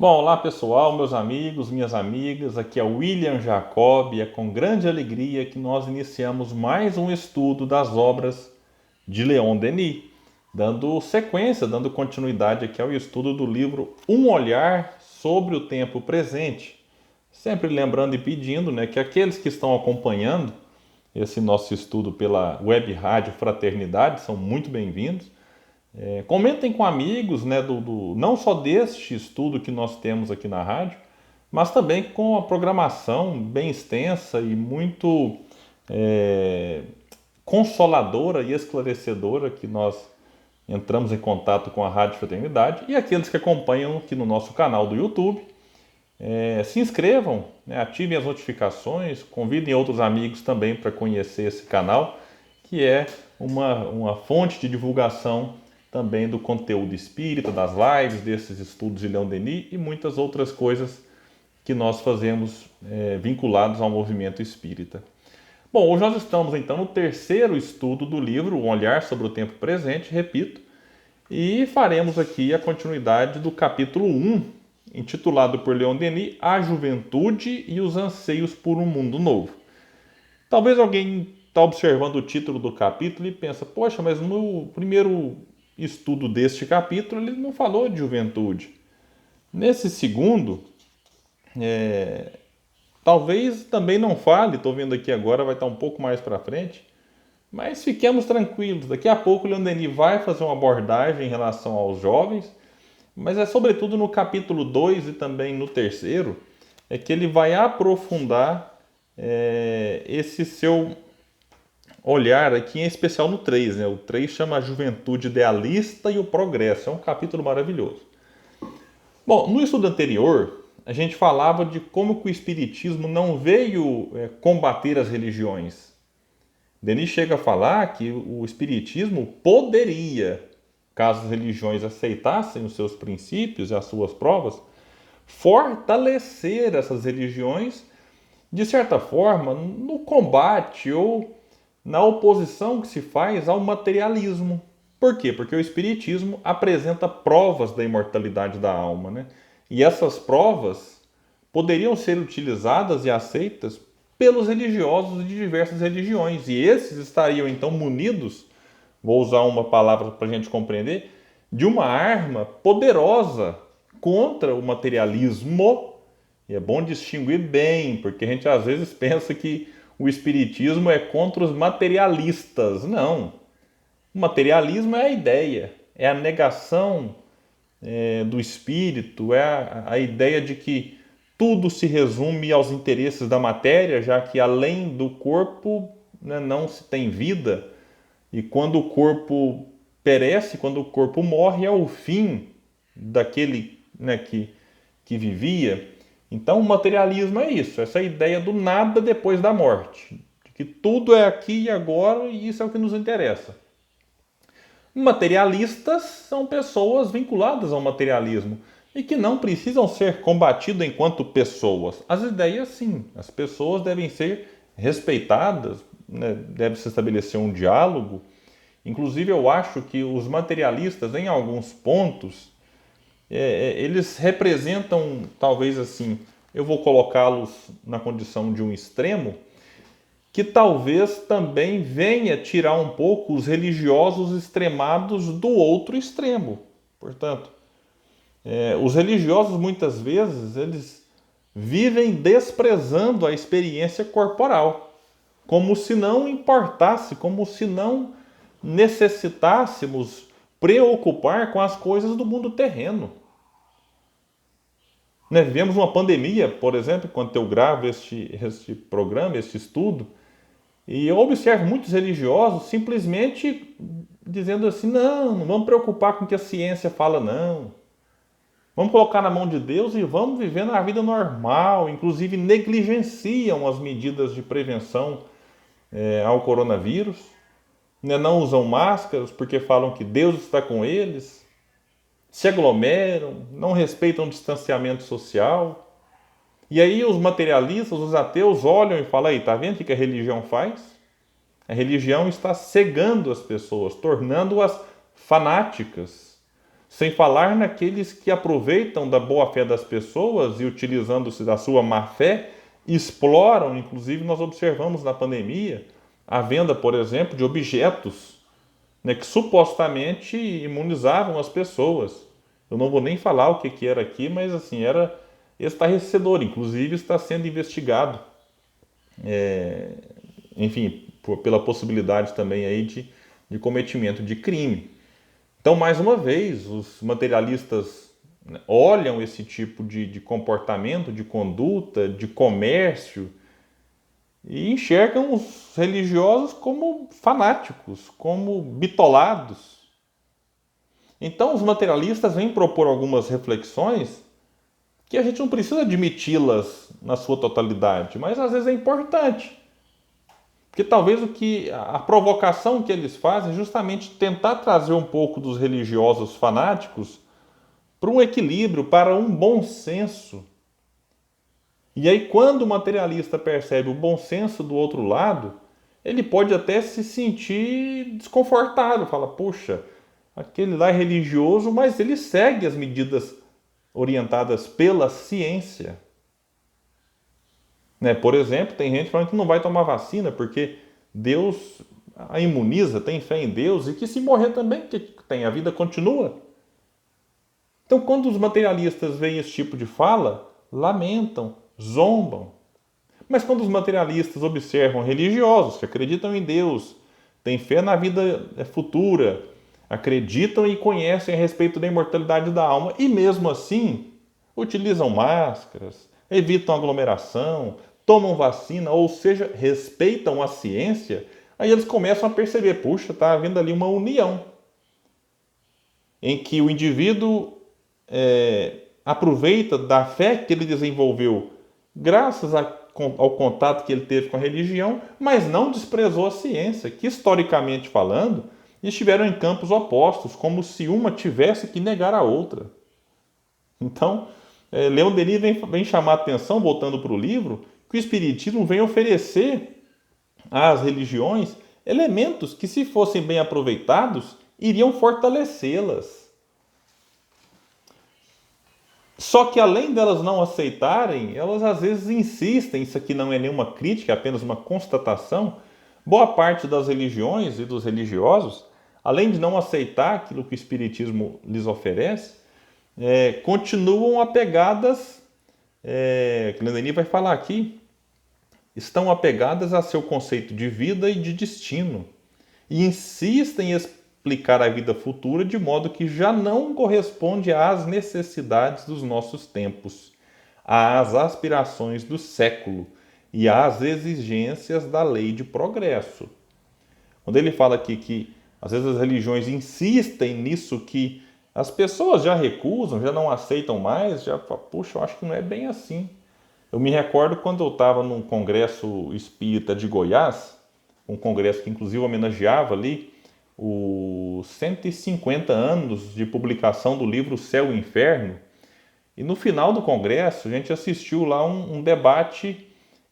Bom, olá pessoal, meus amigos, minhas amigas, aqui é o William Jacob e é com grande alegria que nós iniciamos mais um estudo das obras de Leon Denis, dando sequência, dando continuidade aqui ao estudo do livro Um Olhar sobre o Tempo Presente. Sempre lembrando e pedindo, que aqueles que estão acompanhando esse nosso estudo pela Web Rádio Fraternidade são muito bem-vindos. Comentem com amigos, não só deste estudo que nós temos aqui na rádio, mas também com a programação bem extensa e muito é, consoladora e esclarecedora que nós entramos em contato com a Rádio Fraternidade, e aqueles que acompanham aqui no nosso canal do YouTube. Se inscrevam, ativem as notificações, convidem outros amigos também para conhecer esse canal, que é uma fonte de divulgação também do conteúdo espírita, das lives, desses estudos de Leon Denis e muitas outras coisas que nós fazemos vinculados ao movimento espírita. Bom, hoje nós estamos então no terceiro estudo do livro, Um Olhar sobre o Tempo Presente, repito, e faremos aqui a continuidade do capítulo 1, intitulado por Leon Denis, A Juventude e os Anseios por um Mundo Novo. Talvez alguém está observando o título do capítulo e pensa, poxa, mas no primeiro estudo deste capítulo ele não falou de juventude. Nesse segundo, talvez também não fale, estou vendo aqui agora, vai estar um pouco mais para frente, mas fiquemos tranquilos, daqui a pouco o Leon Denis vai fazer uma abordagem em relação aos jovens, mas é sobretudo no capítulo 2 e também no terceiro, é que ele vai aprofundar esse seu olhar aqui, em especial no 3. O 3 chama a Juventude Idealista e o Progresso. É um capítulo maravilhoso. Bom, no estudo anterior, a gente falava de como que o Espiritismo não veio combater as religiões. Denis chega a falar que o Espiritismo poderia, caso as religiões aceitassem os seus princípios e as suas provas, fortalecer essas religiões, de certa forma, no combate ou na oposição que se faz ao materialismo. Por quê? Porque o Espiritismo apresenta provas da imortalidade da alma, E essas provas poderiam ser utilizadas e aceitas pelos religiosos de diversas religiões. E esses estariam então munidos, vou usar uma palavra para a gente compreender, de uma arma poderosa contra o materialismo. E é bom distinguir bem, porque a gente às vezes pensa que o Espiritismo é contra os materialistas. Não. O materialismo é a ideia, é a negação do espírito, é a ideia de que tudo se resume aos interesses da matéria, já que além do corpo não se tem vida, e quando o corpo perece, quando o corpo morre, é o fim daquele que vivia. Então o materialismo é isso, essa ideia do nada depois da morte, de que tudo é aqui e agora e isso é o que nos interessa. Materialistas são pessoas vinculadas ao materialismo e que não precisam ser combatidas enquanto pessoas. As ideias sim, as pessoas devem ser respeitadas, deve-se estabelecer um diálogo. Inclusive eu acho que os materialistas, em alguns pontos, eles representam, talvez assim, eu vou colocá-los na condição de um extremo, que talvez também venha tirar um pouco os religiosos extremados do outro extremo. Portanto, os religiosos muitas vezes, eles vivem desprezando a experiência corporal, como se não importasse, como se não necessitássemos preocupar com as coisas do mundo terreno. Vivemos uma pandemia, por exemplo, quando eu gravo este programa, este estudo, e eu observo muitos religiosos simplesmente dizendo assim, não vamos preocupar com o que a ciência fala, não. Vamos colocar na mão de Deus e vamos viver na vida normal, inclusive negligenciam as medidas de prevenção ao coronavírus, não usam máscaras porque falam que Deus está com eles, se aglomeram, não respeitam o distanciamento social. E aí os materialistas, os ateus olham e falam, aí, tá vendo o que a religião faz? A religião está cegando as pessoas, tornando-as fanáticas. Sem falar naqueles que aproveitam da boa-fé das pessoas e, utilizando-se da sua má-fé, exploram. Inclusive, nós observamos na pandemia a venda, por exemplo, de objetos, né, que supostamente imunizavam as pessoas. Eu não vou nem falar o que era aqui, mas assim, era estarrecedor. Inclusive, está sendo investigado, enfim, pela possibilidade também aí de cometimento de crime. Então, mais uma vez, os materialistas, né, olham esse tipo de comportamento, de conduta, de comércio e enxergam os religiosos como fanáticos, como bitolados. Então, os materialistas vêm propor algumas reflexões que a gente não precisa admiti-las na sua totalidade, mas às vezes é importante. Porque talvez a provocação que eles fazem é justamente tentar trazer um pouco dos religiosos fanáticos para um equilíbrio, para um bom senso. E aí, quando o materialista percebe o bom senso do outro lado, ele pode até se sentir desconfortável. Fala, puxa, aquele lá é religioso, mas ele segue as medidas orientadas pela ciência. Né? Por exemplo, tem gente falando que não vai tomar vacina porque Deus a imuniza, tem fé em Deus e que se morrer também, que tem, a vida continua. Então, quando os materialistas veem esse tipo de fala, lamentam, zombam. Mas quando os materialistas observam religiosos que acreditam em Deus, têm fé na vida futura, acreditam e conhecem a respeito da imortalidade da alma e mesmo assim utilizam máscaras, evitam aglomeração, tomam vacina, ou seja, respeitam a ciência, aí eles começam a perceber, puxa, está havendo ali uma união em que o indivíduo aproveita da fé que ele desenvolveu graças ao contato que ele teve com a religião, mas não desprezou a ciência, que historicamente falando, estiveram em campos opostos, como se uma tivesse que negar a outra. Então, Leon Denis vem chamar a atenção, voltando para o livro, que o Espiritismo vem oferecer às religiões elementos que, se fossem bem aproveitados, iriam fortalecê-las. Só que, além delas não aceitarem, elas às vezes insistem, isso aqui não é nenhuma crítica, é apenas uma constatação. Boa parte das religiões e dos religiosos, além de não aceitar aquilo que o Espiritismo lhes oferece, continuam apegadas, que Leon Denis vai falar aqui, estão apegadas a seu conceito de vida e de destino, e insistem em explicar a vida futura de modo que já não corresponde às necessidades dos nossos tempos, às aspirações do século e às exigências da lei de progresso. Quando ele fala aqui que às vezes as religiões insistem nisso que as pessoas já recusam, já não aceitam mais, já falam, puxa, eu acho que não é bem assim. Eu me recordo quando eu estava num congresso espírita de Goiás, um congresso que inclusive homenageava ali os 150 anos de publicação do livro Céu e Inferno. E no final do congresso, a gente assistiu lá um debate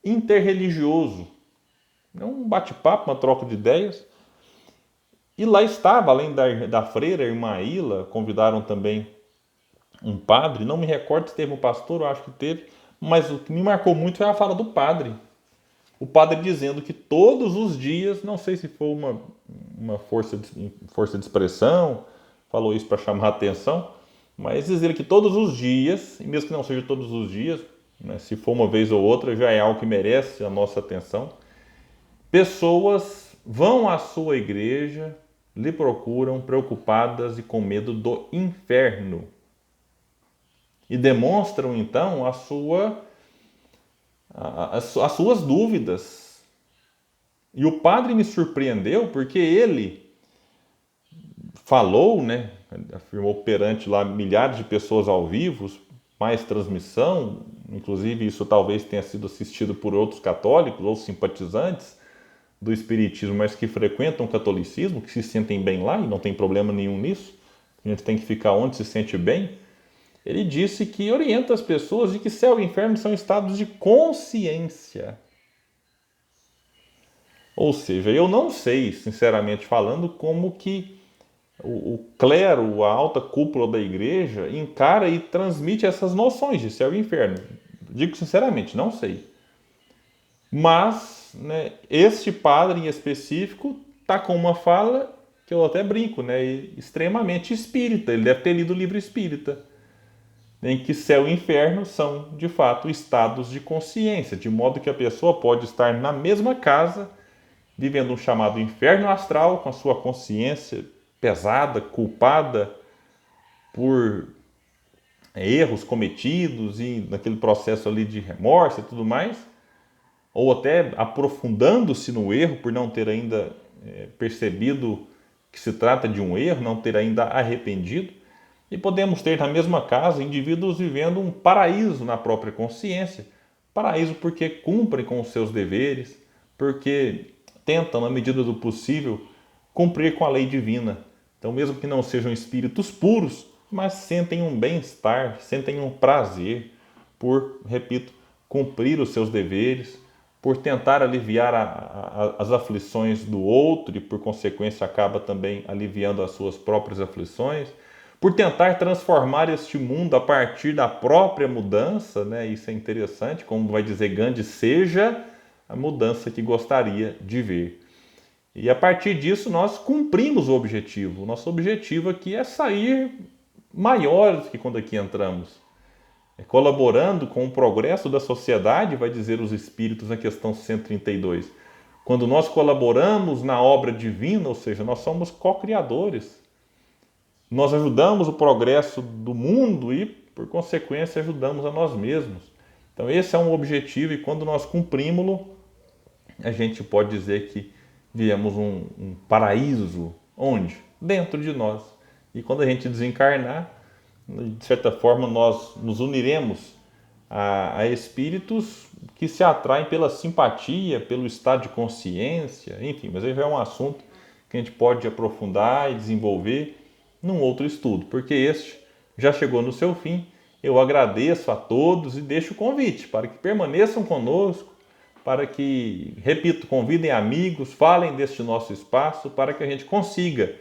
interreligioso, um bate-papo, uma troca de ideias. E lá estava, além da freira, a irmã Ilha, convidaram também um padre, não me recordo se teve um pastor, eu acho que teve, mas o que me marcou muito foi a fala do padre. O padre dizendo que todos os dias, não sei se foi uma força de expressão, falou isso para chamar a atenção, mas dizer que todos os dias, e mesmo que não seja todos os dias, né, se for uma vez ou outra, já é algo que merece a nossa atenção, pessoas vão à sua igreja, lhe procuram preocupadas e com medo do inferno. E demonstram então as suas dúvidas. E o padre me surpreendeu porque ele falou, né, afirmou perante lá milhares de pessoas ao vivo, mais transmissão, inclusive isso talvez tenha sido assistido por outros católicos ou simpatizantes do espiritismo, mas que frequentam o catolicismo, que se sentem bem lá e não tem problema nenhum nisso. A gente tem que ficar onde se sente bem. Ele disse que orienta as pessoas de que céu e inferno são estados de consciência. Ou seja, eu não sei, sinceramente falando, como que o clero, a alta cúpula da igreja, encara e transmite essas noções de céu e inferno. Digo sinceramente, não sei. Mas, né, este padre em específico está com uma fala que eu até brinco, né, extremamente espírita. Ele deve ter lido o livro espírita, em que céu e inferno são, de fato, estados de consciência, de modo que a pessoa pode estar na mesma casa, vivendo um chamado inferno astral, com a sua consciência pesada, culpada por erros cometidos e naquele processo ali de remorso e tudo mais, ou até aprofundando-se no erro por não ter ainda percebido que se trata de um erro, não ter ainda arrependido. E podemos ter na mesma casa indivíduos vivendo um paraíso na própria consciência. Paraíso porque cumprem com os seus deveres, porque tentam, na medida do possível, cumprir com a lei divina. Então, mesmo que não sejam espíritos puros, mas sentem um bem-estar, sentem um prazer por, repito, cumprir os seus deveres, por tentar aliviar as aflições do outro e, por consequência, acaba também aliviando as suas próprias aflições, por tentar transformar este mundo a partir da própria mudança, né? Isso é interessante, como vai dizer Gandhi, seja a mudança que gostaria de ver. E a partir disso nós cumprimos o objetivo. O nosso objetivo aqui é sair maiores que quando aqui entramos. Colaborando com o progresso da sociedade, vai dizer os Espíritos na questão 132. Quando nós colaboramos na obra divina, ou seja, nós somos co-criadores. Nós ajudamos o progresso do mundo e, por consequência, ajudamos a nós mesmos. Então esse é um objetivo e quando nós cumprimos-lo, a gente pode dizer que viemos um paraíso. Onde? Dentro de nós. E quando a gente desencarnar, de certa forma, nós nos uniremos a espíritos que se atraem pela simpatia, pelo estado de consciência, enfim, mas aí já é um assunto que a gente pode aprofundar e desenvolver num outro estudo, porque este já chegou no seu fim. Eu agradeço a todos e deixo o convite para que permaneçam conosco, para que, repito, convidem amigos, falem deste nosso espaço, para que a gente consiga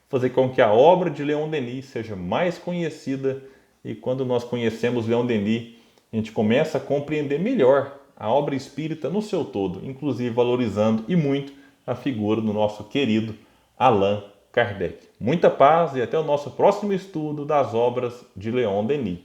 fazer com que a obra de Leon Denis seja mais conhecida. E quando nós conhecemos Leon Denis, a gente começa a compreender melhor a obra espírita no seu todo, inclusive valorizando e muito a figura do nosso querido Allan Kardec. Muita paz e até o nosso próximo estudo das obras de Leon Denis.